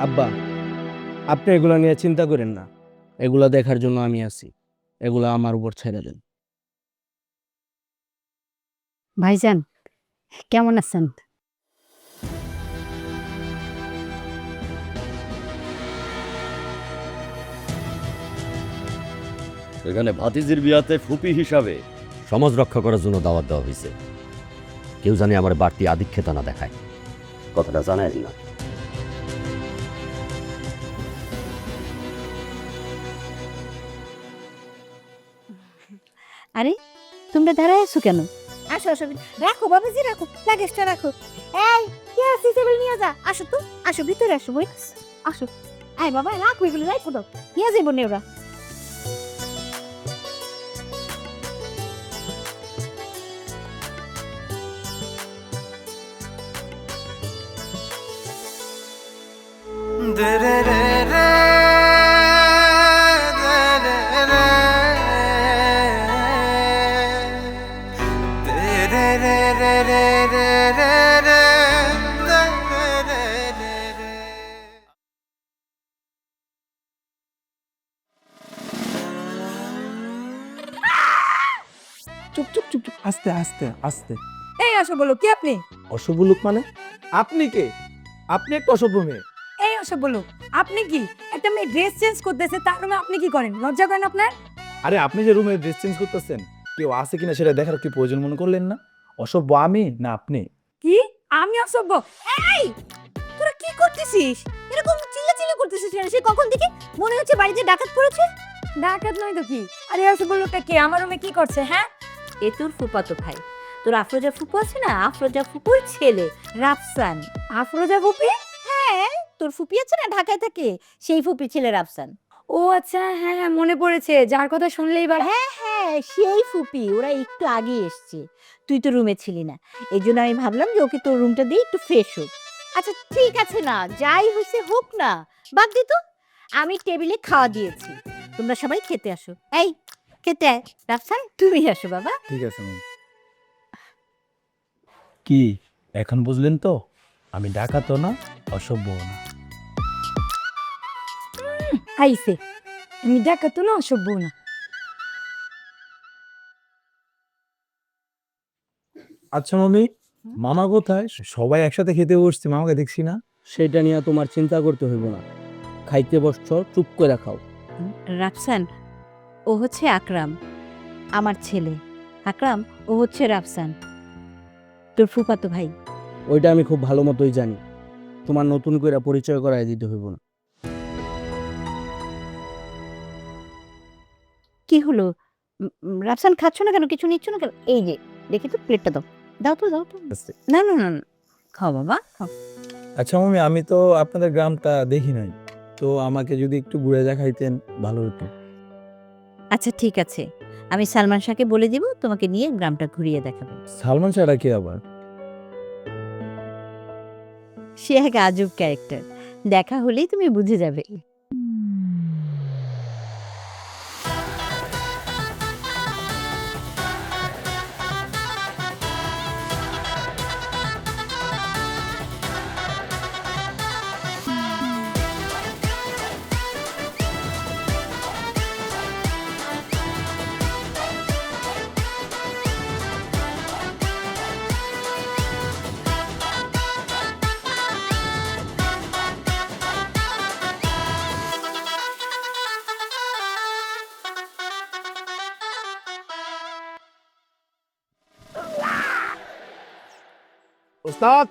আব্বা, আপনি এগুলা নিয়ে চিন্তা করেন না। এগুলা দেখার জন্য আমি আছি। এগুলা আমার উপর ছেড়ে দেন। ভাইজান, কেমন আছেন? এখানে ভাতিজির বিয়াতে ফুপি হিসাবে সমাজ রক্ষা করার জন্য দাওয়াত দেওয়া হয়েছে। কেউ জানে আমার বাড়তি আধিক্যতা না দেখায়, কথাটা জানেন না। আরে তোমরা দাঁড়ায় আছো কেন? আসো আসো, রাখো বাবাজি, রাখো লাগেজটা রাখো। এই কি আছে টেবিল নিয়ে যা, আসো তো, আসো ভিতরে আসো, বই আসো। আয় বাবা, রাখো এগুলো, রাখো দাও, নিয়ে যাবো নে ওরা। চুপ চুপ চুপ চুপ, আস্তে আস্তে আস্তে। এই আসো, বলো কি আপনি? অসভ্য লোক মানে? আপনি কে? আপনি একটা অসভ্য মেয়ে। এই আসো, বলো আপনি কি? একটা মেয়ে ড্রেস চেঞ্জ করতেছে, তার রুমে আপনি কি করেন? লজ্জা করেন আপনার? আরে আপনি যে রুমে ড্রেস চেঞ্জ করতেছেন, কেউ আছে কিনা সেটা দেখার কি প্রয়োজন মনে করলেন না? অসভ্য আমি না আপনি? কি? আমি অসভ্য? এই তোরা কি করতেছিস? এরকম চিল্লাচিল্লি করতেছিস কেন? সে কখন থেকে মনে হচ্ছে বাড়িতে ডাকাত পড়েছে। ডাকাত নয় তো কি? আরে অসভ্য লোকটা কে? আমার রুমে কি করছে? হ্যাঁ, এ তোর ফুপাতো ভাই। তোর আফরোজা ফুপু আছে না, আফরোজা ফুপুর ছেলে রাফসান। আফরোজা ফুপি? হ্যাঁ, তোর ফুপি আছে না ঢাকায় থাকে, সেই ফুপি ছেলে রাফসান। ও আচ্ছা, হ্যাঁ হ্যাঁ, মনে পড়েছে, যার কথা শুনলেই বা। হ্যাঁ হ্যাঁ, সেই ফুপি। ওরা একটু আগে এসছে, তুই তো রুমে ছিলি না, এই জন্য আমি ভাবলাম যে ওকে তোর রুমটা দিয়ে একটু ফ্রেশ হোক। আচ্ছা ঠিক আছে না, যাই হয়েছে হোক না, বাদ দিত। আমি টেবিলে খাওয়া দিয়েছি, তোমরা সবাই খেতে আসো। এই খেতে আয়। রাফসান তুমি আসো বাবা। ঠিক আছে ম্যাম। কি এখন বুঝলেন তো? আমি ডাকাতও না, অসভ্যও না। আইসে, আমি ডাকাত না, অসভ্য না। আচ্ছা মামি, মামা কোথায়? সবাই একসাথে খেতে বসছি, মামাকে দেখছি না। সেটা নিয়ে তোমার চিন্তা করতে হইব না। খাইতে বসছ, চুপ করে খাও। রাফসান, ও হচ্ছে আকরাম, আমার ছেলে। আকরাম, ও হচ্ছে রাফসান, তোর ফুফাতো ভাই। ওইটা আমি খুব ভালো মতোই জানি। তোমার নতুন করে পরিচয় করায় দিতে হইব না। কি হলো? রাফসান খাচ্ছ না কেন? কিছু নিচ্ছ না কেন? এই যে দেখি তো, প্লেটটা দাও, দাও তো দাও তো। না না না না, খাও বাবা খাও। আচ্ছা মামি, আমি তো আপনাদের গ্রামটা দেখি নাই, তো আমাকে যদি একটু ঘুরে দেখাইতেন ভালো হতো। আচ্ছা ঠিক আছে, আমি সালমান শাহকে বলে দিব তোমাকে নিয়ে গ্রামটা ঘুরিয়ে দেখাবে। সালমান শাহরা কে আবার? সে এক আজব ক্যারেক্টার, দেখা হলেই তুমি বুঝে যাবে। ওস্তাদ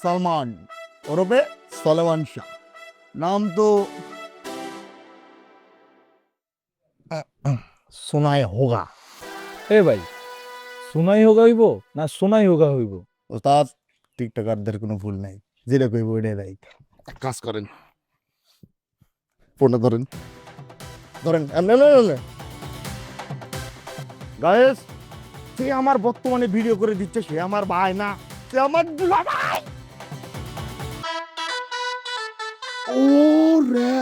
সালমান ওরফে সলেমান শাহ, নাম তো সোনায় হোগা। এ ভাই, সোনাই হোগা হইব না সোনাই হোগা হইব? ওস্তাদ টিকটকারদের কোনো ভুল নাই, যেটা কইব ওইটাই রাইট। কাজ করেন, ফোনটা ধরেন, ধরেন গায়েস। সে আমার বর্তমানে ভিডিও করে দিচ্ছে, সে আমার ভাই না, সে আমার দুলাভাই। ও রে,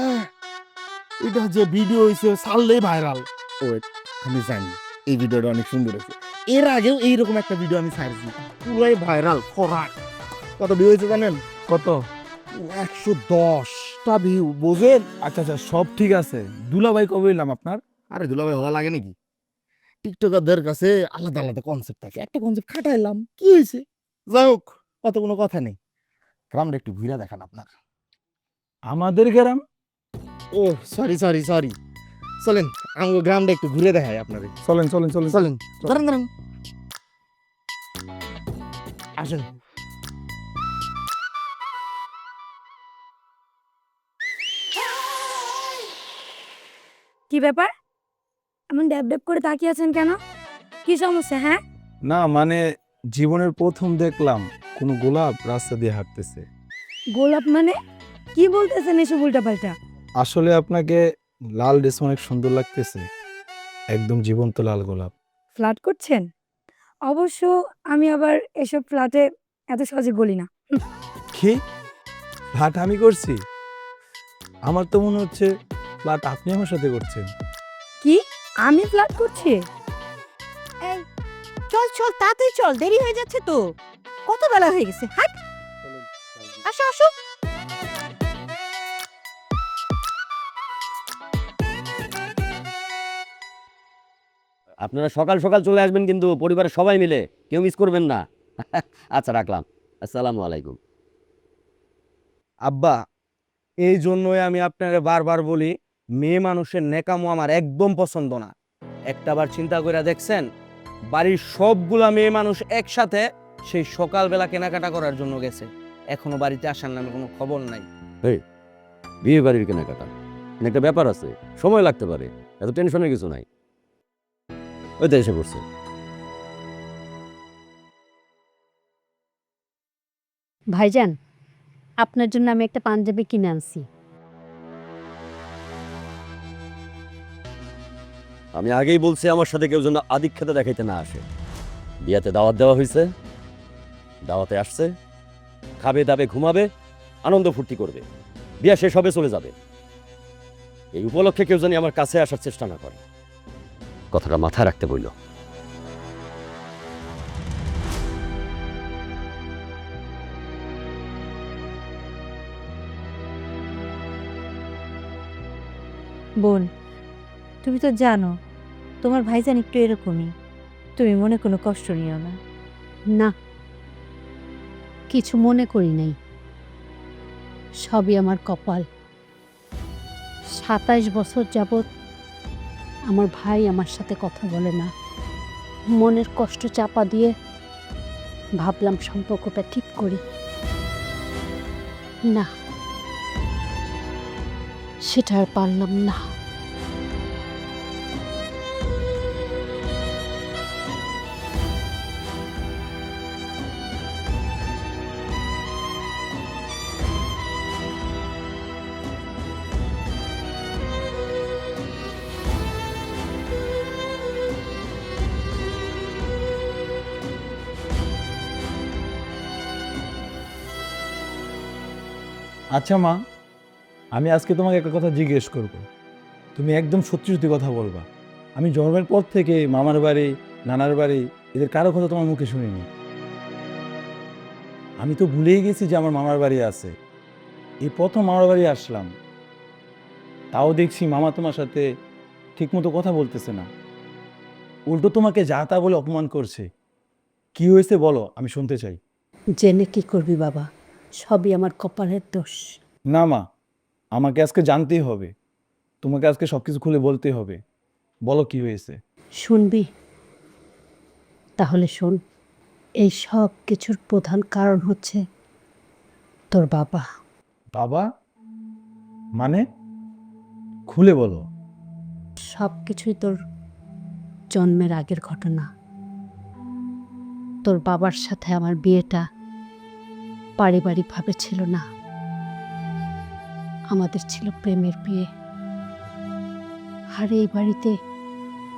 এটা যে ভিডিও হয়েছে ছাড়লেই ভাইরাল। ওয়েট, আমি জানি এই ভিডিওটা অনেক সুন্দর হয়েছে। এর আগেও এইরকম একটা ভিডিও আমি ছাড়ছি, পুরাই ভাইরাল খরাক। কত ভিউ হয়েছে জানেন? কত? 110টা ভিউ বোঝেন? আচ্ছা আচ্ছা, সব ঠিক আছে। দুলাভাই কবে এলাম আপনার? আরে দুলাভাই হওয়া লাগে নাকি? টিকটকারদের কাছে আলাদা আলাদা কনসেপ্ট থাকে, একটা কনসেপ্ট খাটাইলাম, কি হয়েছে? যাই হোক, কত কোনো কথা নেই। গ্রামটা একটু ঘুরে দেখান আপনার। আমাদের গ্রাম? ও সরি সরি সরি, চলেন আমাকে গ্রামটা একটু ঘুরে দেখাই আপনাদের। চলেন চলেন চলেন। চলেন দাঁড়ান দাঁড়ান, আসেন। কি ব্যাপার, এমন ড্যাব ড্যাব করে তাকিয়ে আছেন কেন? কি সমস্যা? হ্যাঁ, না মানে জীবনের প্রথম দেখলাম কোনো গোলাপ রাস্তা দিয়ে হাঁটতেছে। গোলাপ মানে কি বলতেছেন এসব উল্টাপাল্টা? আসলে আপনাকে লাল ড্রেস অনেক সুন্দর লাগতেছে, একদম জীবন্ত লাল গোলাপ। ফ্লার্ট করছেন? অবশ্য আমি আবার এসব ফ্ল্যাটে এত সহজে গলি না। কি ফ্ল্যাট আমি করছি? আমার তো মনে হচ্ছে ফ্ল্যাট আপনি আমার সাথে করছেন। কি, আমি ফ্ল্যাট করছি? এই চল চল তাড়াতাড়ি চল, দেরি হয়ে যাচ্ছে তো, কত বেলা হয়ে গেছে, হাট। আসো আসো। আপনারা সকাল সকাল চলে আসবেন কিন্তু পরিবারের সবাই মিলে, কেউ মিস করবেন না। আচ্ছা রাখলাম, আসসালামু আলাইকুম। আব্বা, এই জন্যই আমি আপনাকে বারবার বলি, মেয়ে মানুষের নেকামো আমার একদম পছন্দ না। একটাবার চিন্তা করে দেখছেন, বাড়ির সবগুলা মেয়ে মানুষ একসাথে সেই সকালবেলা কেনাকাটা করার জন্য গেছে, এখনো বাড়িতে আসার নামে কোনো খবর নাই। বিয়ে বাড়ির কেনাকাটা একটা ব্যাপার আছে, সময় লাগতে পারে, এত টেনশনের কিছু নাই। ওই তো এসে পড়ছে। ভাইজান, আপনার জন্য আমি একটা পাঞ্জাবি কিনে আনছি। আমি আগেই বলছি আমার সাথে কেউ যেন আদিক্ষেতা দেখাইতে না আসে। বিয়াতে দাওয়াত দেওয়া হয়েছে, দাওয়াতে আসছে, খাবে দাবে ঘুমাবে, আনন্দ ফুর্তি করবে, বিয়া শেষ হবে চলে যাবে। এই উপলক্ষে কেউ জানি আমার কাছে আসার চেষ্টা না করে, কথাটা মাথায় রাখতে বলল। বোন, তুমি তো জানো তোমার ভাইজান একটু এরকমই, তুমি মনে কোনো কষ্ট নিও না। না, কিছু মনে করি নাই, সবই আমার কপাল। 27 বছর যাবৎ আমার ভাই আমার সাথে কথা বলে না। মনের কষ্ট চাপা দিয়ে ভাবলাম সম্পর্কটা ঠিক করি। না, সেটা আর পারলাম না। আচ্ছা মা, আমি আজকে তোমাকে একটা কথা জিজ্ঞেস করব, তুমি একদম সত্যি সত্যি কথা বলবা। আমি জন্মের পর থেকে মামার বাড়ি, নানার বাড়ি, এদের কারো কথা তোমার মুখে শুনিনি। আমি তো ভুলেই গেছি যে আমার মামার বাড়ি আছে। এই প্রথম মামার বাড়ি আসলাম, তাও দেখছি মামা তোমার সাথে ঠিকমতো কথা বলতেছে না, উল্টো তোমাকে যা তা বলে অপমান করছে। কি হয়েছে বলো, আমি শুনতে চাই। জেনে কি করবি বাবা, সবই আমার কপালের দোষ। না মা, আমাকে আজকে জানতেই হবে, তোমাকে আজকে সবকিছু খুলে বলতেই হবে। বলো কি হয়েছে। শুনবি? তাহলে শোন, এই সব কিছুর প্রধান কারণ হচ্ছে তোর বাবা। বাবা মানে? খুলে বলো। সব কিছুই তোর জন্মের আগের ঘটনা। তোর বাবার সাথে আমার বিয়েটা পারিবারিকভাবে ছিল না, আমাদের ছিল প্রেমের বিয়ে। আর এই বাড়িতে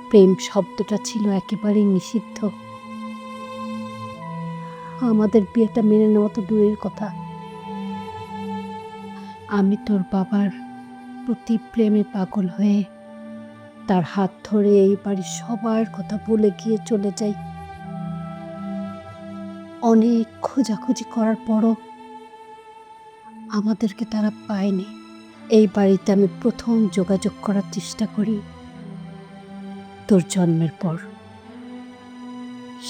প্রেম শব্দটা ছিল একেবারেই নিষিদ্ধ। আমাদের বিয়েটা মেনে নেওয়া তো দূরের কথা, আমি তোর বাবার প্রতি প্রেমে পাগল হয়ে তার হাত ধরে এই বাড়ির সবার কথা ভুলে গিয়ে চলে যাই। অনেক খোঁজাখুঁজি করার পরও আমাদেরকে তারা পায়নি। এই বাড়িতে আমি প্রথম যোগাযোগ করার চেষ্টা করি তোর জন্মের পর।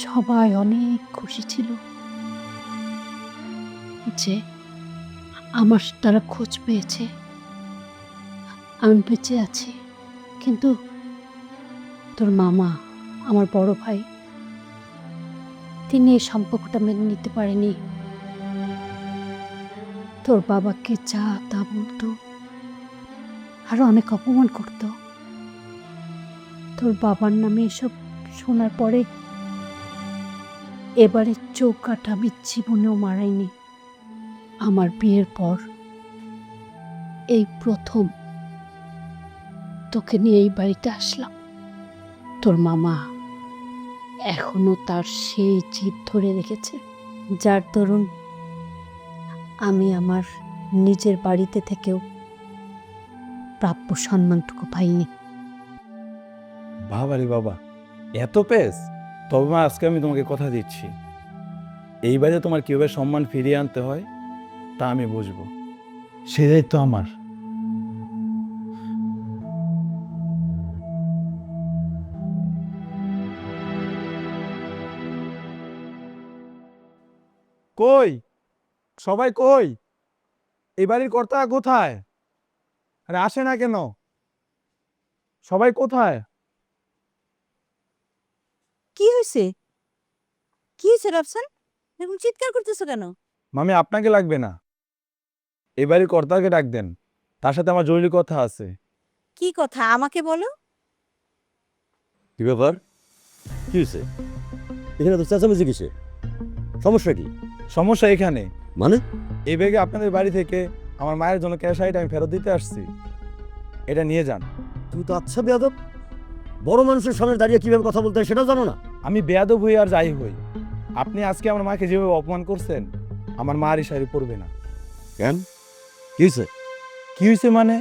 সবাই অনেক খুশি ছিল যে আমার তারা খোঁজ পেয়েছে, আমি বেঁচে আছি। কিন্তু তোর মামা, আমার বড় ভাই, তিনি এই সম্পর্কটা মেনে নিতে পারেনি। তোর বাবাকে যা তা বলতো, আরো অনেক অপমান করত। তোর বাবার নামে এসব শোনার পরে এবারে চৌকাঠ আমি জীবনেও মারাইনি। আমার বিয়ের পর এই প্রথম তোকে নিয়ে এই বাড়িতে আসলাম। তোর মামা এখনো তার সেই জিদ ধরে রেখেছে, যার দরুন আমি আমার নিজের বাড়িতে থেকেও প্রাপ্য সম্মানটুকু পাইনি। বাবা রে বাবা, এত পেস! তবে মা, আজকে আমি তোমাকে কথা দিচ্ছি, এইবারে তোমার কীভাবে সম্মান ফিরিয়ে আনতে হয় তা আমি বুঝবো। সে দায়িত্ব আমার। কই সবাই, কই এই বাড়ির কর্তা কোথায়? আরে আসে না কেন? সবাই কোথায়? কি হয়েছে? কি হয়েছে রাফসান? এরকম চিৎকার করতেছো কেন? মামি, আপনাকে লাগবে না, এই বাড়ির কর্তাকে ডাক দেন, তার সাথে আমার জরুরি কথা আছে। কি কথা আমাকে বলো। কি ব্যাপার? কি হয়েছে? এখানে তো চেঁচামেচি কিসে? সমস্যা কি? সমস্যা এখানে, মানে? এই ব্যাগে আপনাদের বাড়ি থেকে আমার মায়ের জন্য ক্যাশ আইট আমি ফেরত দিতে আসছি, এটা নিয়ে যান। তুমি তো আচ্ছা বেয়াদব, বড় মানুষের সামনে দাঁড়িয়ে কিভাবে কথা বলতে হয় সেটাও জানো না? আমি বেয়াদব হই আর যাই হই, আপনি আজকে আমার মাকে যেভাবে অপমান করছেন, আমার মার ইশারি পড়বে না। কেন? কি হয়েছে? কি হয়েছে মানে?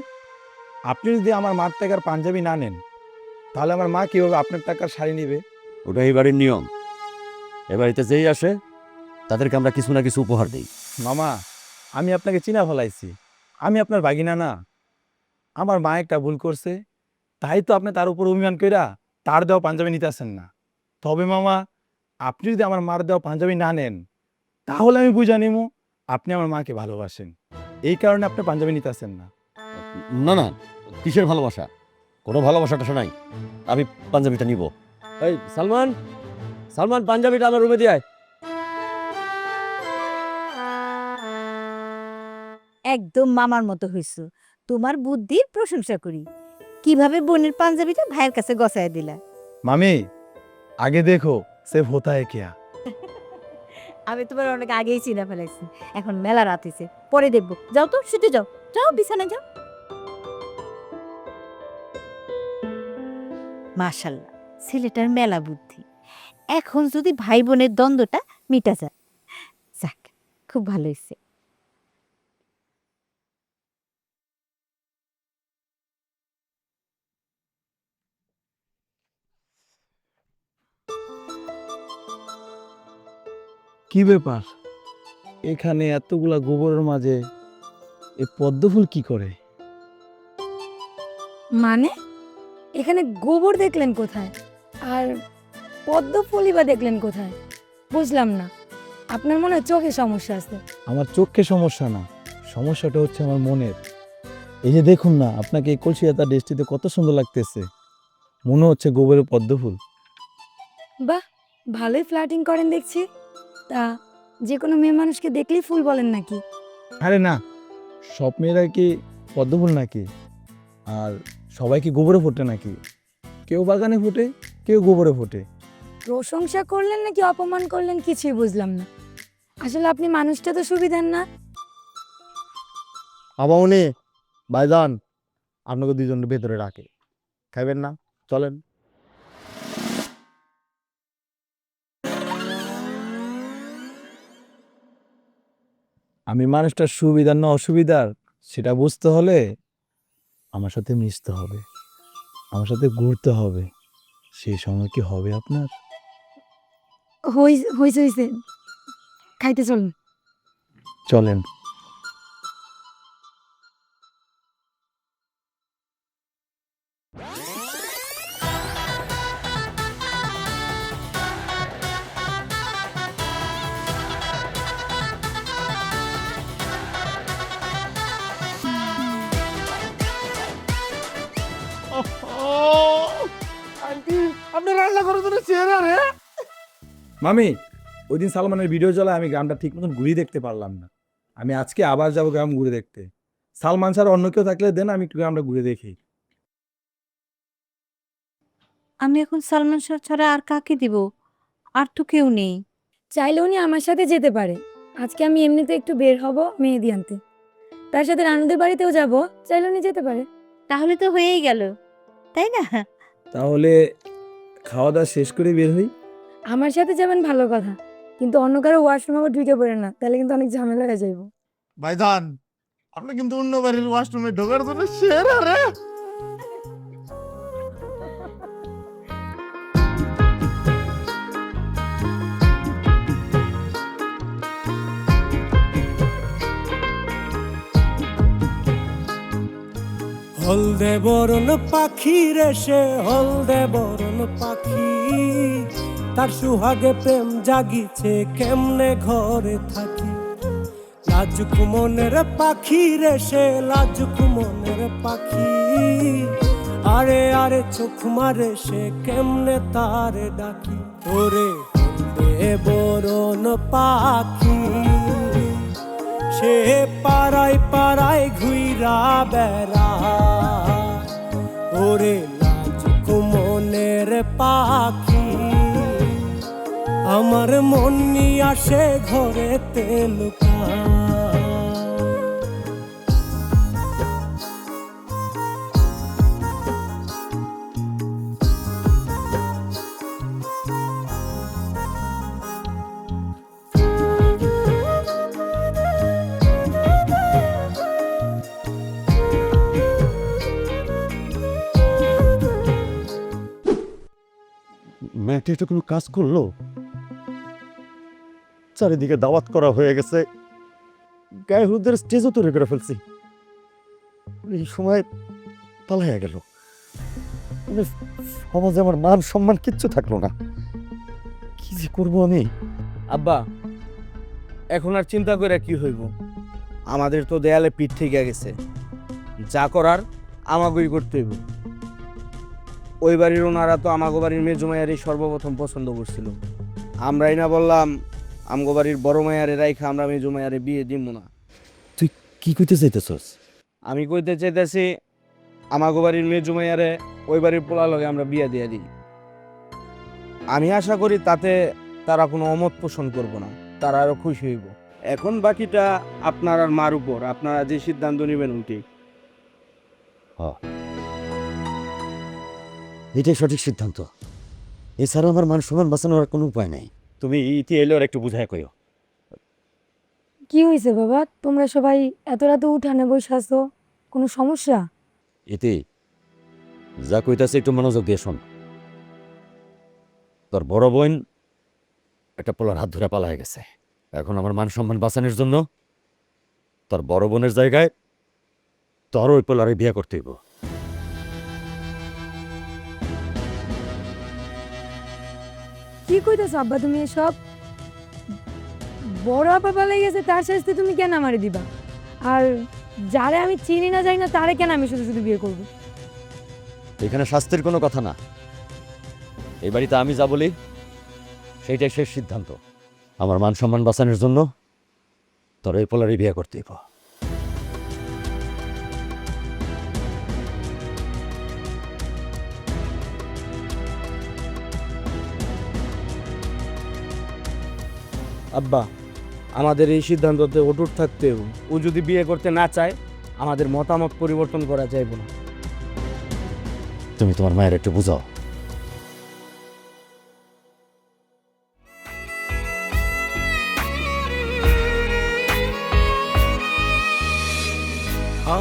আপনি যদি আমার মার টাকার পাঞ্জাবি না নেন, তাহলে আমার মা কিভাবে আপনার টাকার শাড়ি নিবে? ওটা এই বাড়ির নিয়ম। এ বাড়িতে যেই আসে তাদেরকে আমরা কিছু না কিছু উপহার দিই। মামা, আমি আপনাকে চিনা ফেলাইছি, আমি আপনার ভাগিনা না। আমার মা একটা ভুল করছে, তাই তো আপনি তার উপর অভিমান কইরা তার দেওয়া পাঞ্জাবি নিতে আসেন না। তবে মামা, আপনি যদি আমার মার দেওয়া পাঞ্জাবি না নেন, তাহলে আমি বুঝা নিব আপনি আমার মাকে ভালোবাসেন, এই কারণে আপনি পাঞ্জাবি নিতে আসেন না। না না, কিসের ভালোবাসা? কোনো ভালোবাসাটা নাই। আমি পাঞ্জাবিটা নিব। এই সালমান, সালমান, পাঞ্জাবিটা আমার রুমে দিয়ে আয়। একদম মামার মতো হইছো। তোমার বুদ্ধির প্রশংসা করি। কিভাবে বোনের পাঞ্জাবিটা ভাইয়ের কাছে গছায় দিলা। মামি, আগে দেখো সেফ হোতা হ্যায় কিয়া। আমি তোমার অনেক আগেই চিনা ফেলাইছি। এখন মেলা রাত হইছে, পরে দেখবো। যাও তো, শুতে যাও, যাও বিছানায় যাও। মাশাল্লাহ, ছেলেটার মেলা বুদ্ধি। এখন যদি ভাই বোনের দ্বন্দ্বটা মিটা যায়, যাক, খুব ভালো হয়েছে। কি ব্যাপার, এখানে এতগুলা গোবরের মাঝে এই পদ্ম ফুল কি করে? মানে এখানে গোবর দেখলেন কোথায়, আর পদ্ম ফুলই বা দেখলেন কোথায়? বুঝলাম না, আপনার মনে হয় চোখে সমস্যা আছে। আমার চোখে সমস্যা না, সমস্যাটা হচ্ছে আমার মনের। এই যে দেখুন না, আপনাকে এই কলসিয়াতা ড্রেসটিতে কত সুন্দর লাগতেছে, মনে হচ্ছে গোবরের পদ্ম ফুল। বাহ, ভালোই ফ্লার্টিং করেন দেখছি। তা যে কোনো মেয়ে মানুষকে দেখলেই ফুল বলেন নাকি? আরে না, সব মেয়েরা কি পদ্ম ফুল নাকি? আর সবাই কি গোবরে ফোটে নাকি? কেউ বাগানে ফোটে, কেউ গোবরে ফোটে। প্রশংসা করলেন নাকি অপমান করলেন কিছুই বুঝলাম না। আসলে আপনি মানুষটা তো সুবিধার না। আবাউনে ভাইজান, আপনাকে দুজনের ভেতরে রাখে, খাইবেন না? চলেন। আমি মানুষটার সুবিধার না অসুবিধার সেটা বুঝতে হলে আমার সাথে মিশতে হবে, আমার সাথে ঘুরতে হবে। সেই সময় কি হবে আপনার? হইছে হইছে, খাইতে চলুন। চলেন। করে তোর চেহারা রে। মামি, ওই দিন সালমানের ভিডিও চলে আমি গ্রামটা ঠিক মতন ঘুরে দেখতে পারলাম না। আমি আজকে আবার যাবো গ্রাম ঘুরে দেখতে। সালমান ছাড়া অন্য কেউ থাকলে দেন, আমি একটু গ্রামটা ঘুরে দেখি। আমি এখন সালমান শাহ ছাড়া আর কাকে দিব? আর তো কেউ নেই। চাইলে উনি আমার সাথে যেতে পারে। আজকে আমি এমনিতে একটু বের হব মেহেদি আনতে, তার সাথে রানুদের বাড়িতেও যাব, চাইলে উনি যেতে পারে। তাহলে তো হয়েই গেল, তাই না? তাহলে খাওয়া দাওয়া শেষ করে বের হই। আমার সাথে যাবেন ভালো কথা, কিন্তু অন্য কারো ওয়াশরুম আবার ঢুকে পড়ে না, তাহলে কিন্তু অনেক ঝামেলা হয়ে যাইব। ভাইজান, আপনি কিন্তু অন্য বাড়ির ওয়াশরুমে ঢোকার জন্য সেরা রে। হলদে বরণ পাখি রে সে হলদে বরণ পাখি, তার সুহাগে প্রেম জাগিছে কেমনে ঘরে থাকি। লাজুক মনের পাখি রে সে লাজুক মনের পাখি, আরে আরে চোখ মারে সে কেমনে তারে ডাকি। ওরে হলদে বরণ পাখি, সে পাড়ায় পাড়ায় ঘুইরা বেড়ায়। ওরে লাজুক মনের পাখি, আমার মন নিয়ে আসে ঘরেতে লুকায়। মেয়েটা এটা কোনো কাজ করলো? চারিদিকে দাওয়াত করা হয়ে গেছে, গায়ে হলুদের স্টেজও তৈরি করে ফেলছি, এই সময় পালাইয়া গেল। মানে সমাজে আমার মান সম্মান কিচ্ছু থাকলো না, কি যে করবো আমি। আব্বা, এখন আর চিন্তা করে কি হইব? আমাদের তো দেয়ালে পিঠ থেকে গেছে, যা করার আমাগোই করতে হইব। ওই বাড়ির ওনারা তো আমাগো বাড়ির মেজো মায়ারই সর্বপ্রথম পছন্দ করছিল। আমরাই না বললাম আমগো বাড়ির বড় মায়ারে রাইখা আমরা মেজো মায়ারে বিয়ে দিব না। তুই কি কইতে চাইতেছস? আমি কইতে চাইতেছি আমাগো বাড়ির মেজো মায়ারে ওই বাড়ির পোলা লগে আমরা বিয়ে দিয়ে দিই। আমি আশা করি তাতে তারা কোনো অমত পোষণ করব না, তারা আরো খুশি হইব। এখন বাকিটা আপনার আর মার উপর, আপনারা যে সিদ্ধান্ত নেবেন ওইটি। এটাই সঠিক সিদ্ধান্ত, এছাড়া আমার মান সম্মান বাঁচানোর আর কোনো উপায় নাই। তুমি ইতি এলে আর একটু বুঝায় কইও। কি হয়েছে বাবা, তোমরা সবাই এত রাতে উঠানে বসে আছো, কোনো সমস্যা? ইতি, যা কইতাছে একটু মনোযোগ দিয়ে শোন। তোর বড় বোন একটা পোলার হাত ধরে পালায় গেছে। এখন আমার মান সম্মান বাঁচানোর জন্য তোর বড় বোনের জায়গায় তোর ওই পোলারে বিয়ে করতে হইব। কি কইতেছো আব্বা তুমি এসব? বড় আপা পালাই গেছে, তার শাস্তি তুমি কেন আমারে দিবা? আর যারে আমি চিনি না জানি না তারে কেন আমি শুধু শুধু বিয়ে করব? এখানে শাস্তির কোনো কথা না, এই বাড়িতে আমি যা বলি সেইটাই শেষ সিদ্ধান্ত। আমার মান সম্মান বাঁচানোর জন্য তোর এই পোলারে বিয়ে করতে হইব। আব্বা, আমাদের এই সিদ্ধান্ততে অটুট থাকতে হবে। ও যদি বিয়ে করতে না চায়, আমাদের মতামত পরিবর্তন করা যাইব না। তুমি তোমার মায়ের একটু বুঝাও।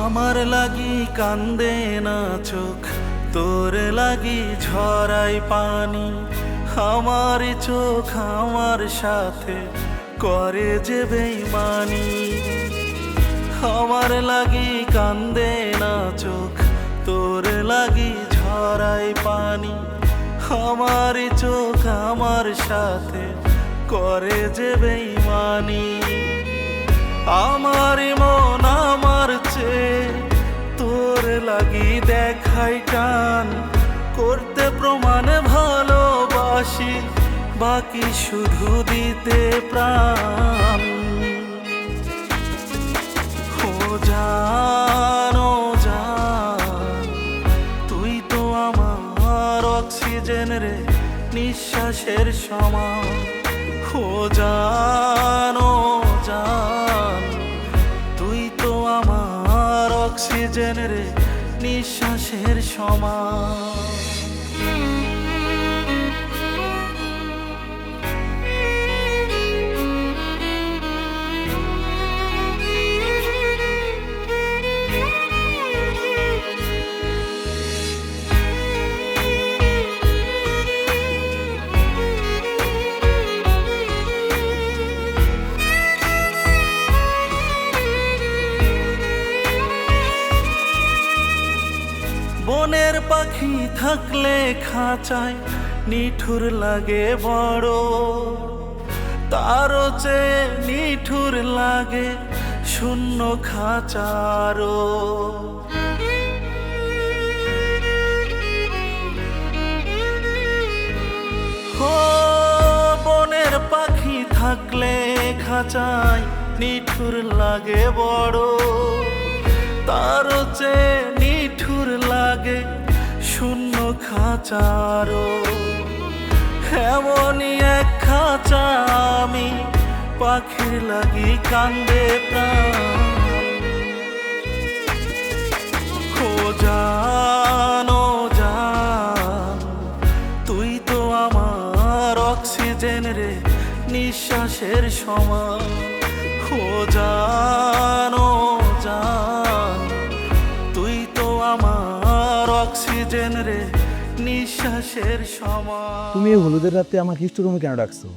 আমার লাগি কান্দে না চোখ, তোর লাগি ঝরাই পানি। আমার চোখ আমার সাথে করে যে বেইমানি। আমার লাগি কান্দে না চোখ, তোর লাগি ঝরাই পানি। আমার চোখ আমার সাথে করে যে বেইমানি। আমার মন আমার চেয়ে তোর লাগি দেখাই টান, করতে প্রমাণ ভালোবাসা ভালোবাসি, বাকি শুধু দিতে প্রাণ। ও জান, ও জান, তুই তো আমার অক্সিজেন রে, নিঃশ্বাসের সমান। ও জান, ও জান, তুই তো আমার অক্সিজেন রে, নিঃশ্বাসের সমান। বনের পাখি থাকলে খাঁচায় নিঠুর লাগে বড়, তারও চেয়ে নিঠুর লাগে শূন্য খাঁচারও। ও বনের পাখি থাকলে খাঁচায় নিঠুর লাগে বড়, তারও চেয়ে নিঠুর লাগে শূন্য খাঁচারও। এমনই এক খাঁচা আমি, পাখির লাগি কান্দে প্রাণ। ও জান, ও জান, তুই তো আমার অক্সিজেন রে, নিঃশ্বাসের সমান। ও জান, ও জান, তুই তো আমার অক্সিজেন রে, নিঃশ্বাসের সমান। তুমি এই হলুদের রাতে আমার হিস্টোরি রুমে কেন ডাকছো?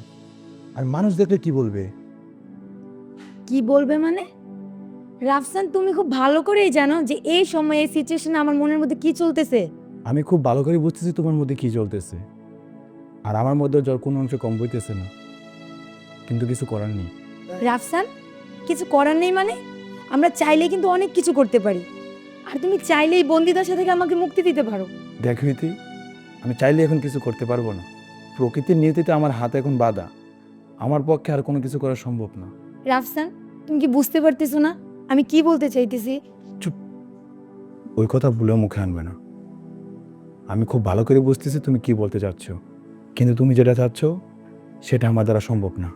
আর মানুষ দেখলে কি বলবে? কি বলবে মানে? রাফসান, তুমি খুব ভালো করেই জানো যে এই সময় এই সিচুয়েশনে আমার মনের মধ্যে কি চলতেছে। আমি খুব ভালো করে বুঝতেছি তোমার মধ্যে কি চলতেছে, আর আমার মধ্যে জ্বর কোনো অংশে কম বইতেছে না, কিন্তু কিছু করার নেই। রাফসান, কিছু করার নেই মানে? আমরা চাইলেই কিন্তু অনেক কিছু করতে পারি, আর তুমি চাইলেই বন্দিদশা থেকে আমাকে মুক্তি দিতে পারো। দেখ ইতি, আমি চাইলে এখন কিছু করতে পারবো না। প্রকৃতির নিয়তিতে আমার হাত এখন বাঁধা, আমার পক্ষে আর কোনো কিছু করা সম্ভব না। রাফসান, তুমি কি বুঝতে পারতেছো না আমি কি বলতে চাইতেছি? ওই কথা ভুলেও মুখে আনবে না। আমি খুব ভালো করে বুঝতেছি তুমি কি বলতে চাচ্ছ, কিন্তু তুমি যেটা চাচ্ছ সেটা আমার দ্বারা সম্ভব না।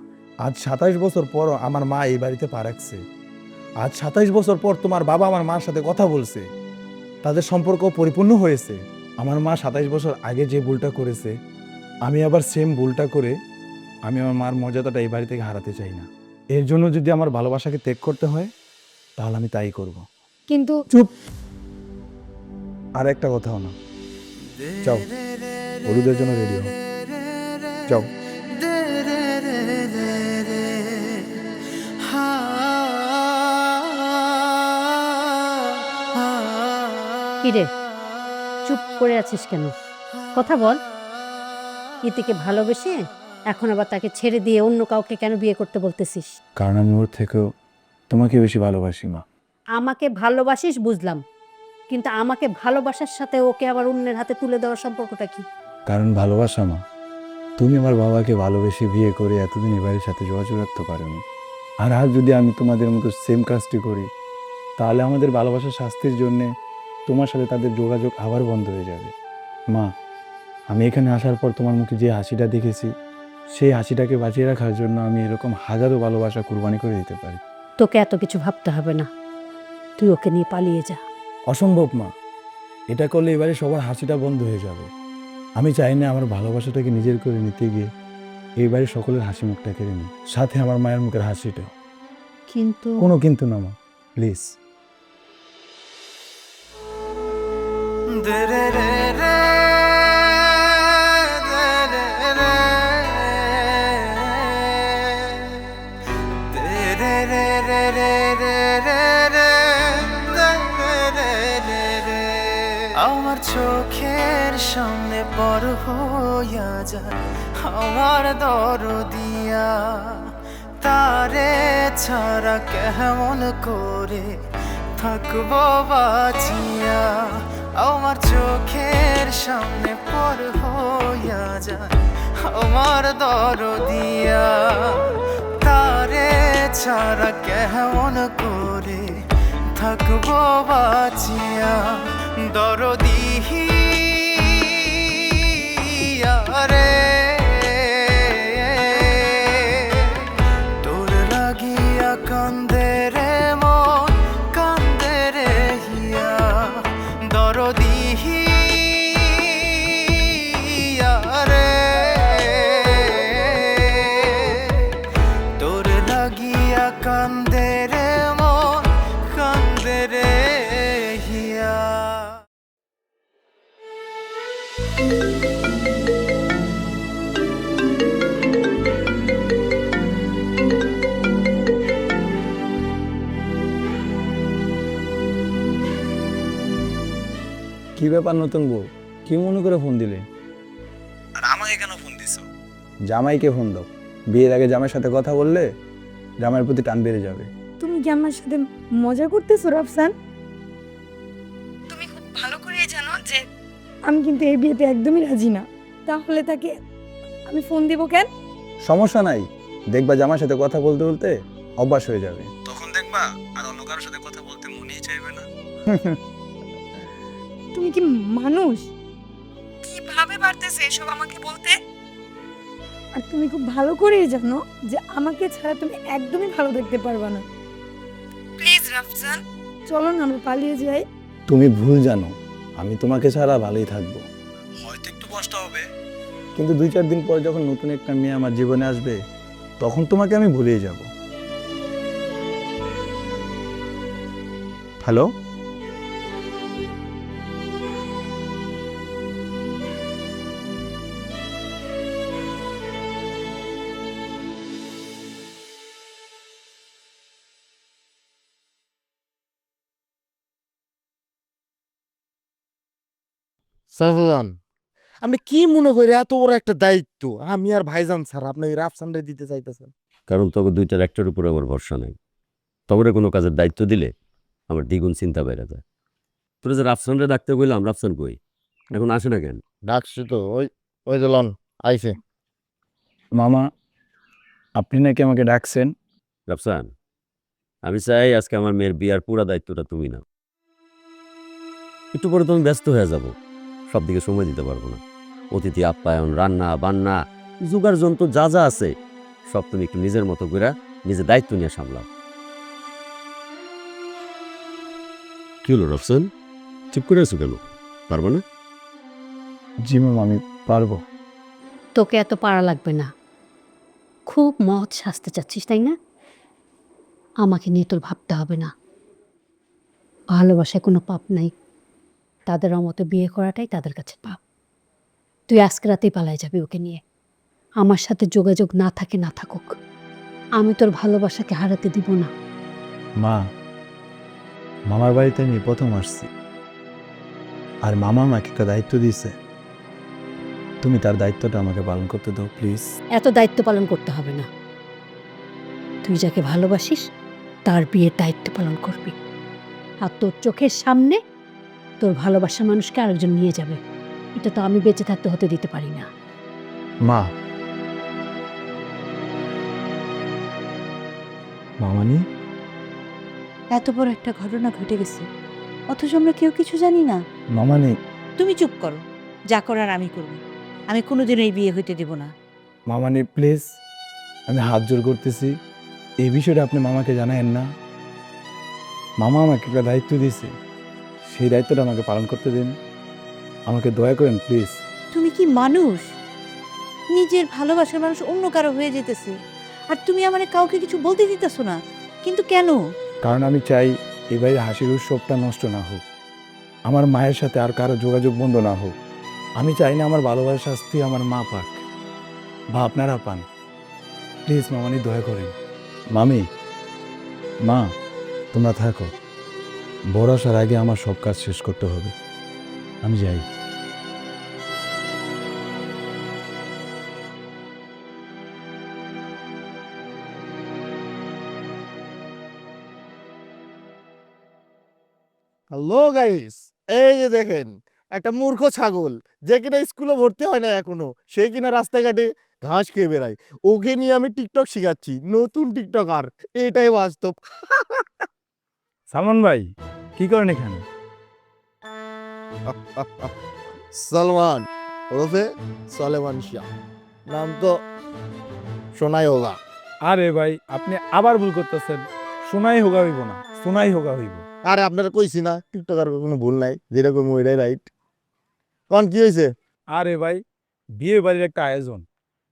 আজ 27 বছর পর আমার মা এই বাড়িতে পা রাখছে। আজ 27 বছর পর তোমার বাবা আমার মার সাথে কথা বলছে, তাদের সম্পর্ক পরিপূর্ণ হয়েছে। আমার মা 27 বছর আগে যে ভুলটা করেছে, আমি আবার সেম ভুলটা করে আমি আমার মার মর্যাদাটা এই বাড়ি থেকে হারাতে চাই না। এর জন্য যদি আমার ভালোবাসাকে ত্যাগ করতে হয় তাহলে আমি তাই করব। কিন্তু চুপ, আর একটা কথাও না। যাও, হলুদের জন্য রেডি হও, যাও। কিরে, চুপ করে আছিস কেন? কথা বল। ইতিকে ভালোবেসে এখন আবার তাকে ছেড়ে দিয়ে অন্য কাউকে কেন বিয়ে করতে বলতেছিস? কারণ আমি ওর থেকেও তোমাকে বেশি ভালোবাসি মা। আমাকে ভালোবাসিস বুঝলাম, কিন্তু আমাকে ভালোবাসার সাথে ওকে আবার অন্যের হাতে তুলে দেওয়ার সম্পর্কটা কি? কারণ ভালোবাসা মা। তুমি আমার বাবাকে ভালোবেসে বিয়ে করে এতদিন এ বাড়ির সাথে যোগাযোগ রাখতে পারোনি, আর আজ যদি আমি তোমাদের মতো সেম কাজটি করি তাহলে আমাদের ভালোবাসার শাস্তির জন্যে তোমার সাথে তাদের যোগাযোগ আবার বন্ধ হয়ে যাবে। মা, আমি এখানে আসার পর তোমার মুখে যে হাসিটা দেখেছি, সেই হাসিটাকে বাঁচিয়ে রাখার জন্য আমি এরকম হাজারো ভালোবাসা কুরবানি করে দিতে পারি। তোকে এত কিছু ভাবতে হবে না, তুই ওকে নিয়ে পালিয়ে যা। অসম্ভব মা, এটা করলে এবারে সবার হাসিটা বন্ধ হয়ে যাবে। আমি চাই না আমার ভালোবাসাটাকে নিজের করে নিতে গিয়ে এইবারে সকলের হাসি মুখটা কেড়ে নিই, সাথে আমার মায়ের মুখের হাসিটাও। কিন্তু কোনো কিন্তু না মা, প্লিজ। আমার চোখের সামনে বড় হইয়া যায় আমার দরদিয়া, তারে ছাড়া কেমন করে থাকবো বাঁচিয়া। আমার চোখের সামনে বড় হইয়া যায় আমার দরদিয়া তারে ছাড়া কেমন করে থাকবো বাঁচিয়া দরদিয়া রে তোর লাগিয়া কান্দে রে মন কান্দে রে হিয়া দরদিয়া রে তোর লাগিয়া কান্দে রে মন কান্দে রে হিয়া কি ব্যাপার নতুন বউ, কি মনে করে ফোন দিলে? আর আমাকে কেন ফোন দিছো? জামাইকে ফোন দাও। বিয়ের আগে জামাইয়ের সাথে কথা বললে জামাইয়ের প্রতি টান বেড়ে যাবে। তুমি কি আমার সাথে মজা করতেছো রাফসান? তুমি খুব ভালো করে জানো যে আমি কিন্তু এই বিয়েতে একদমই রাজি না। তাহলে তাকে আমি ফোন দিব কেন? সমস্যা নাই, দেখবা জামাইয়ের সাথে কথা বলতে বলতে অভ্যাস হয়ে যাবে। তখন দেখবা আর অন্য কারোর সাথে কথা বলতে মনেই চাইবে না। তুমি কি মানুষ? কিভাবে পারতেছে এসব আমাকে বলতে? আর তুমি খুব ভালো করেই জানো যে আমাকে ছাড়া তুমি একদমই ভালো দেখতে পারবে না। প্লিজ রাফসান, চলো না আমরা পালিয়ে যাই। তুমি ভুল জানো, আমি তোমাকে ছাড়া ভালোই থাকবো। হয়তো একটু কষ্ট হবে, কিন্তু 2-4 দিন পর যখন নতুন একটা মেয়ে আমার জীবনে আসবে তখন তোমাকে আমি ভুলিয়ে যাব। হ্যালো, সাফওয়ান, আপনি কি মনে করে এত বড় একটা দায়িত্ব আমি আর ভাইজান স্যার আপনাকে রাফসানরে দিতে চাইতেছেন? কারণ তোকে দুইটার একটার উপরে আমার ভরসা নাই। তবরে কোনো কাজের দায়িত্ব দিলে আমার দ্বিগুণ চিন্তা বেড়ে যায়। তোরা যে রাফসানরে ডাকতে কইলাম, রাফসান কই? এখন আসে না কেন? ডাকছি তো, ওই ওই যে লন আইছে। মামা আপনি নাকি আমাকে ডাকছেন? রাফসান, আমি চাই আজকে আমার মেয়ের বিয়ার পুরা দায়িত্বটা তুমি নাও। একটু পরে তো আমি ব্যস্ত হয়ে যাব, সব দিকে সময় দিতে পারবো না। অতিথি আপ্যায়ন, রান্না বান্না, জোগাড় যন্ত্র যা যা আছে সব তুমি একটু নিজের মতো করে নিজের দায়িত্ব নিয়ে সামলাও। কি হলো রফসান, চুপ করে আছো কেন? পারবো না? জি মামা, আমি পারবো। তোকে এত পারা লাগবে না। খুব মহৎ শাস্তে চাচ্ছিস তাই না? আমাকে নিয়ে তোর ভাবতে হবে না। ভালোবাসায় কোনো পাপ নাই, তাদের মতো বিয়ে করাটাই তাদের কাছে পাপ। তুই আজকে রাতেই পালায় যাবি ওকে নিয়ে। আমার সাথে যোগাযোগ না থাকে না থাকুক, আমি তোর ভালোবাসাকে হারাতে দিব না। মা, মামার বাড়িতে আমি প্রথম আসছি, আর মামা আমাকে একটা দায়িত্ব দিয়েছে। তুমি তার দায়িত্বটা আমাকে পালন করতে দাও প্লিজ। এত দায়িত্ব পালন করতে হবে না। তুই যাকে ভালোবাসিস তার বিয়ের দায়িত্ব পালন করবি, আর তোর চোখের সামনে তোর ভালোবাসার মানুষকে আরেকজন নিয়ে যাবে, এটা তো আমি বেঁচে থাকতে হতে দিতে পারি না। মা, মামানি, এত বড় একটা ঘটনা ঘটে গেছে অথচ আমরা কেউ কিছু জানি না। মামানি, তুমি চুপ করো, যা করার আমি করব। আমি কোনোদিনও এই বিয়ে হইতে দেব না। মামানি প্লিজ, আমি হাত জোর করতেছি, এই বিষয়টা আপনি মামাকে জানায়েন না। মামা আমাকে একটা দায়িত্ব দিয়েছে, সেই দায়িত্বটা আমাকে পালন করতে দিন। আমাকে দয়া করেন প্লিজ। তুমি কি মানুষ? নিজের ভালোবাসার মানুষ অন্য কারো হয়ে যেতেছে, আর তুমি আমার কাউকে কিছু বলতে দিতেছো না। কিন্তু কেন? কারণ আমি চাই এই বাড়ির হাসির উৎসবটা নষ্ট না হোক, আমার মায়ের সাথে আর কারো যোগাযোগ বন্ধ না হোক। আমি চাই না আমার ভালোবাসার শাস্তি আমার মা পাক বা আপনারা পান। প্লিজ মামানি, দয়া করেন। মামি, মা, তোমরা থাকো, বড় আসার আগে আমার সব কাজ শেষ করতে হবে। আমি যাই। হ্যালো গাইস, এই যে দেখেন একটা মূর্খ ছাগল যে কিনা স্কুলে ভর্তি হয় না এখনো, সে কিনা রাস্তাঘাটে ঘাস খেয়ে বেড়ায়। ওকে নিয়ে আমি টিকটক শিখাচ্ছি, নতুন টিকটকার, এটাই বাস্তব। সালমান ভাই কি করেন এখানে? সালমান ওরফে সালেমান শাহ, নাম তো শোনাই হোগা। আরে ভাই আপনি আবার ভুল করতেছেন, শোনাই হোগা হইব না, শোনাই হোগা হইব। আরে আপনারা কইছি না টিকটকার কোনো ভুল নাই, যেরকম ওইটাই রাইট। কোন কি হয়েছে? আরে ভাই বিয়ে বাড়ির একটা আয়োজন,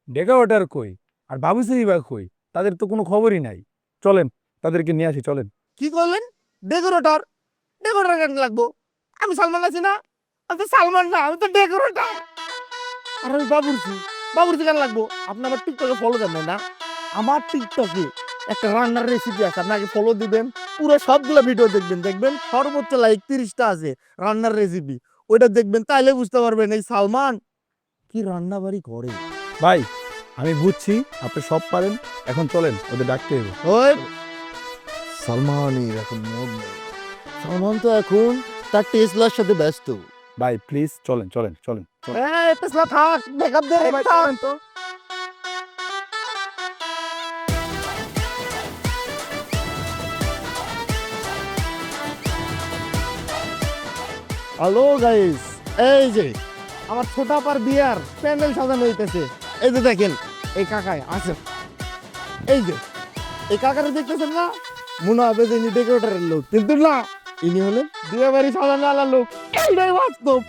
ডেকা ওটার কই আর বাবু বা কই, তাদের তো কোনো খবরই নাই। চলেন তাদেরকে নিয়ে আসি, চলেন। কি করলেন? ডেকোরেটর? ডেকোরেটর কেন লাগবো? আমি সালমান আছি না? আমি তো সালমান না, আমি তো ডেকোরেটর। আর আমি বাবুর্চি, বাবুর্চি কেন লাগবো? আপনি আমার টিকটকে ফলো দেন না? আমার টিকটকে একটা রান্নার রেসিপি আছে, আপনাকে ফলো দিবেন, পুরো সবগুলো ভিডিও দেখবেন, দেখবেন সর্বোচ্চ লাইক 30টা আছে রান্নার রেসিপি, ওইটা দেখবেন, তাইলে বুঝতে পারবেন এই সালমান কি রান্না বাড়ি করে। ভাই আমি বুঝছি আপনি সব পারেন, এখন চলেন ওদের ডাকতে হবে। ওই সালমানের এখন মন নেই। সালমান তো এখন তার টেসলার সাথে ব্যস্ত। ভাই প্লিজ চলেন চলেন চলেন চলেন। টেসলা থাক, ব্যাকআপ দে, থাক। হ্যালো গাইস, এই যে আমার ছোটাপার বিয়ার প্যান্ডেল সাজানো হইতেছে। এই যে দেখেন এই কাকাই আছে, এই যে এই কাকারে দেখতেছেন না, মনে হবে যে ইনি ডেকোরেটরের লোক, কিন্তু না, ইনি হলেন বিয়ে বাড়ি সাজানো আলা লোক। এইটাই বাস্তব।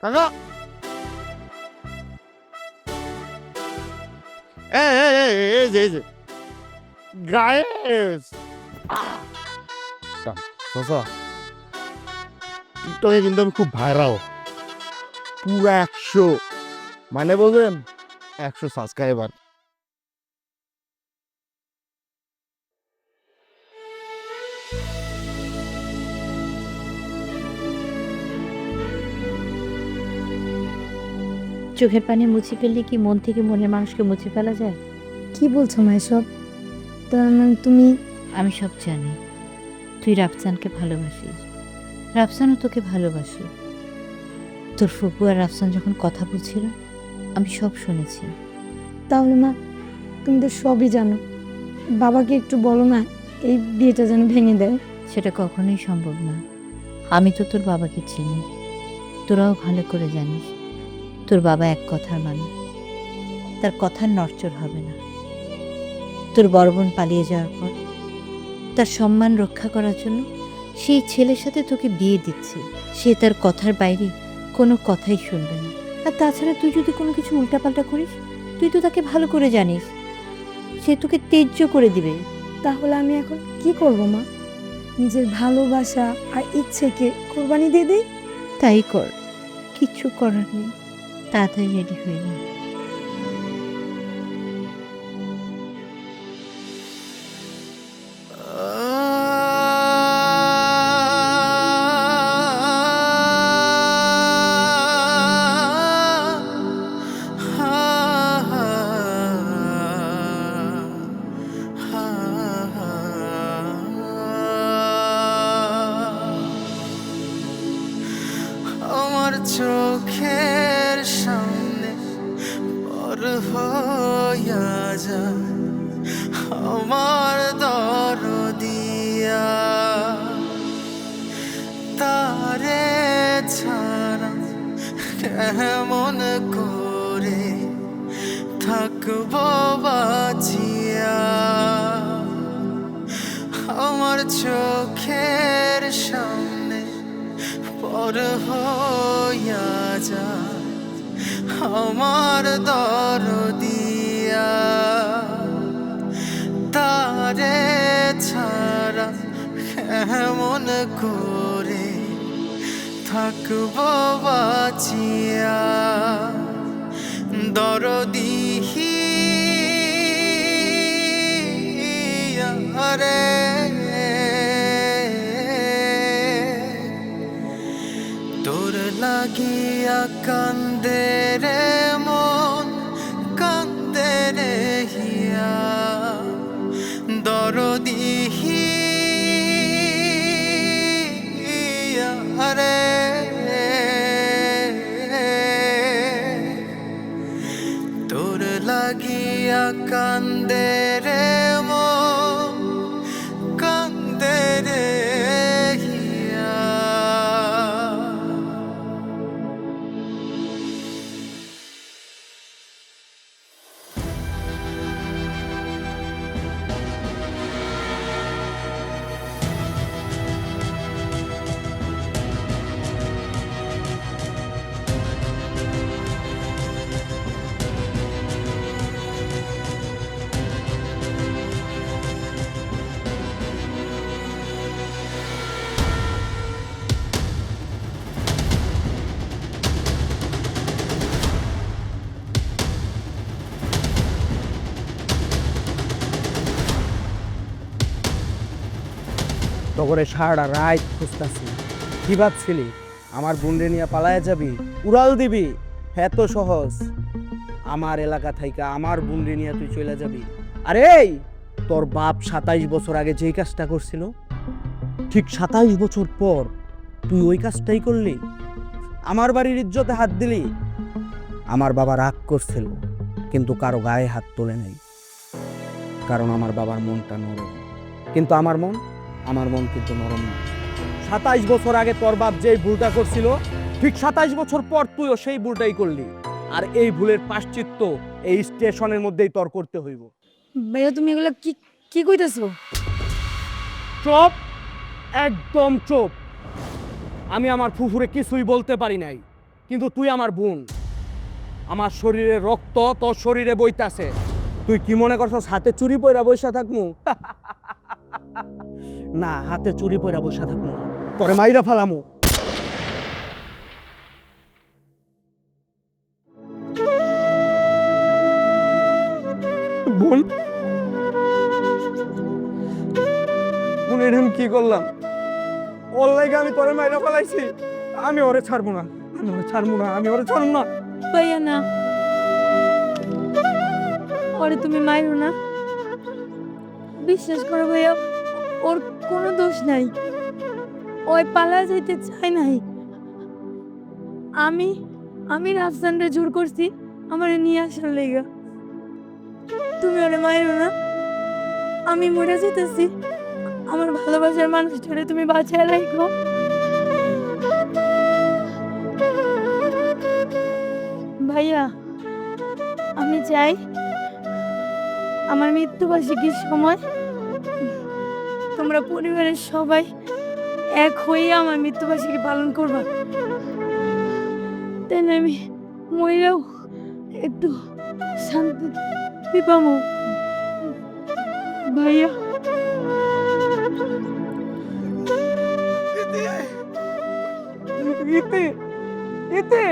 কাকা এই যে গাইস, চাচা টিকটকে কিন্তু আমি খুব ভাইরাল, পুরো 100, মানে বলবেন 100 সাবস্ক্রাইবার। চোখের পানি মুছে ফেললে কি মন থেকে মনের মানুষকে মুছে ফেলা যায়? কি বলছো মা এসব? তার মানে তুমি? আমি সব জানি, তুই রাফসানকে ভালোবাসিস, রাফসানও তোকে ভালোবাসে। তোর ফুপু আর রাফসান যখন কথা বলছিল আমি সব শুনেছি। তাহলে মা তুমি তো সবই জানো, বাবাকে একটু বলো না এই বিয়েটা যেন ভেঙে দেয়। সেটা কখনোই সম্ভব না। আমি তো তোর বাবাকে চিনি, তোরাও ভালো করে জানিস তোর বাবা এক কথার মানুষ, তার কথার নড়চড় হবে না। তোর বড় বোন পালিয়ে যাওয়ার পর তার সম্মান রক্ষা করার জন্য সেই ছেলের সাথে তোকে বিয়ে দিচ্ছে। সে তার কথার বাইরে কোনো কথাই শুনবে না। আর তাছাড়া তুই যদি কোনো কিছু উল্টাপাল্টা করিস, তুই তো তাকে ভালো করে জানিস, সে তোকে তেজ্য করে দিবে। তাহলে আমি এখন কি করব মা? নিজের ভালোবাসা আর ইচ্ছেকে কোরবানি দিয়ে দিই? তাই কর, কিচ্ছু করার নেই। তাড়াতাড়ি রেডি হয়ে নে। আমার চোখের সামনে বড় হইয়া যায় আমার দরদিয়া, তারে ছাড়া কেমন করে থাকবো বাঁচিয়া। আমার চোখের সামনে পর হইয়া যায় আমার দরদিয়া, তারে ছাড়া কেমন করে থাকবো বাঁচিয়া। দরদিহি রে তোর লাগিয়া কান্দে রে মন, কান্দে রে হিয়া। দরদিহি রে তগরে সারাটা রাত খুঁজতাছি। কি ভাবছিলি আমার বুনরে নিয়ে পালায়া যাবি, উড়াল দিবি? এত সহজ? আমার এলাকা থেকে আমার বুনরে নিয়ে তুই চলে যাবি? আরে এই, তোর বাপ 27 বছর আগে যেই কাজটা করছিল, ঠিক 27 বছর পর তুই ওই কাজটাই করলি, আমার বাড়ির ইজ্জতে হাত দিলি। আমার বাবা রাগ করছিল, কিন্তু কারো গায়ে হাত তোলে নাই, কারণ আমার বাবার মনটা নরম। কিন্তু আমার মন কিন্তু নরম না। 27 বছর আগে তোর বাপ যেই ভুলটা করছিল, ঠিক 27 বছর পর তুইও সেই ভুলটাই করলি। আর এই ভুলের প্রায়শ্চিত্ত এই স্টেশনের মধ্যেই তোর করতে হইব। ভাইয়া তুমি এগুলো কি কি কইতাছো? চুপ, একদম চুপ। আমি আমার ফুফুরে কিছুই বলতে পারি নাই, কিন্তু তুই আমার বোন। আমার শরীরে রক্ত তোর শরীরে বইতাছে। তুই কি মনে করছস হাতে চুরি পয়রা বইসা থাকমু? না, হাতে চুরি পয়রা বইসা থাকমু না, তোরে মাইরা ফালামু। বোন, বোনের আমি কি করলাম? ওর লাগে আমি তোরে মাইরা ফালাইছি। আমি ওরে ছাড়বো না, আমি ওরে ছাড়বো না, আমি ওরে ছাড়বো না। ভাইয়া না, ওরে তুমি মাইরো না। বিশ্বাস করো ভাইয়া, ওর কোনো দোষ নাই। ওই পালা যাইতে চাই নাই। আমি রাফসানরে জোর করছি আমারে নিয়ে আসার লেগা। তুমি ওরে মাইরো না, আমি মরে যেতেছি। আমার ভালোবাসার মানুষটারে তুমি বাঁচায় রাখো। ভাইয়া আমি চাই আমার মৃত্যুবার্ষিকীর সময় তোমরা পরিবারের সবাই এক হয়ে আমার মৃত্যুবার্ষিকী পালন করবা। তাহলে আমি মইরাও একটু শান্তি পাবো। ভাইয়া ইতে ইতে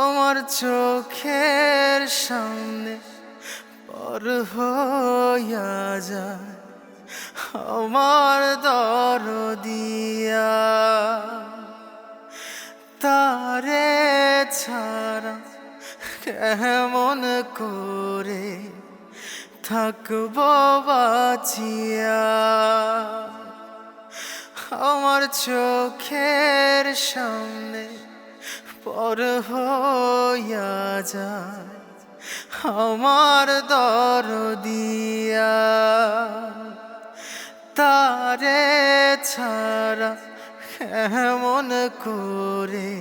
আমার চোখের সামনে পর হইয়া যায় আমার দরদিয়া, তারে ছাড়া কেমন করে থাকবো বাঁচিয়া। আমার চোখের সামনে পর হইয়া যায় আমার দরদিয়া, তারে ছাড়া কেমন করে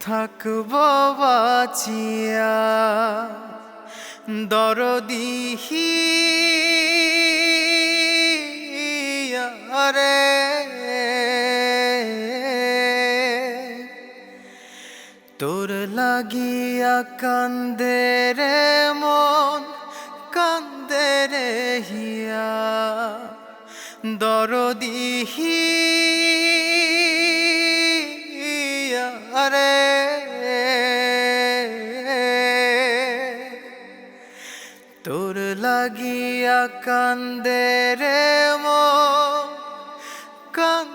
থাকবো বাঁচিয়া। দরদিহি রে তোর লাগিয়া কান্দে রে মন, কান্দে রে হিয়া। দরদিহি রে তোর লাগিয়া কান্দে রে মন, কান্দে